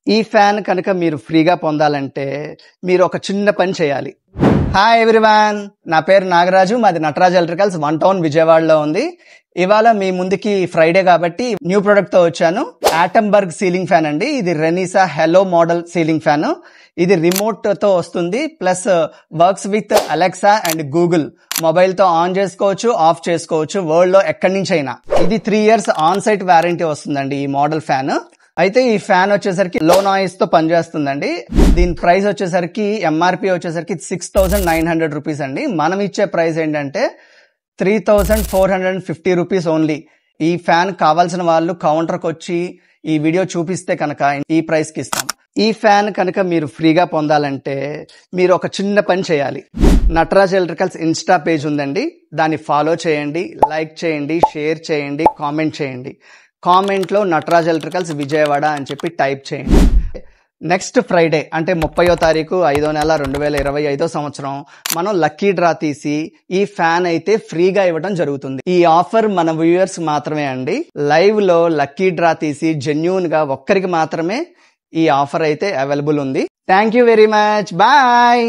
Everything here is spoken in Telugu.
ఈ ఫ్యాన్ కనుక మీరు ఫ్రీగా పొందాలంటే మీరు ఒక చిన్న పని చేయాలి. హాయ్ ఎవ్రీవన్, నా పేరు నాగరాజు, మాది నటరాజ్ ఎలక్ట్రికల్స్ 1 టౌన్ విజయవాడలో ఉంది. ఇవాళ మీ ముందుకి ఫ్రైడే కాబట్టి న్యూ ప్రొడక్ట్ తో వచ్చాను. ఆటంబర్గ్ సీలింగ్ ఫ్యాన్ అండి. ఇది రెనిసా హెలో మోడల్ సీలింగ్ ఫ్యాన్. ఇది రిమోట్ తో వస్తుంది, plus works with Alexa and Google. Mobile తో ఆన్ చేసుకోవచ్చు, ఆఫ్ చేసుకోవచ్చు, వరల్డ్ లో ఎక్కడి నుంచి అయినా. ఇది 3 years ఆన్ సైట్ వారంటీ వస్తుందండి ఈ మోడల్ ఫ్యాన్. అయితే ఈ ఫ్యాన్ వచ్చేసరికి లో నాయిస్ తో పనిచేస్తుందండి. దీని ప్రైస్ వచ్చేసరికి ఎంఆర్పి వచ్చేసరికి 6,900 రూపీస్ అండి. మనం ఇచ్చే ప్రైస్ ఏంటంటే 3,450 రూపీస్ ఓన్లీ. ఈ ఫ్యాన్ కావాల్సిన వాళ్ళు కౌంటర్కి వచ్చి ఈ వీడియో చూపిస్తే కనుక ఈ ప్రైస్ కి ఇస్తాం. ఈ ఫ్యాన్ కనుక మీరు ఫ్రీగా పొందాలంటే మీరు ఒక చిన్న పని చేయాలి. నటరాజ్ ఎలక్ట్రికల్స్ ఇన్స్టా పేజ్ ఉందండి, దాన్ని ఫాలో చేయండి, లైక్ చేయండి, షేర్ చేయండి, కామెంట్ చేయండి. కామెంట్ లో నటరాజ్ ఎలక్ట్రికల్స్ విజయవాడ అని చెప్పి టైప్ చేయండి. నెక్స్ట్ ఫ్రైడే అంటే 30వ తారీఖు 5వ నెల 2025 సంవత్సరం మనం లక్కీ డ్రా తీసి ఈ ఫ్యాన్ అయితే ఫ్రీగా ఇవ్వడం జరుగుతుంది. ఈ ఆఫర్ మన వ్యూయర్స్ మాత్రమే అండి. లైవ్ లో లక్కీ డ్రా తీసి జెన్యూన్ గా ఒక్కరికి మాత్రమే ఈ ఆఫర్ అయితే అవైలబుల్ ఉంది. Thank you very much, bye.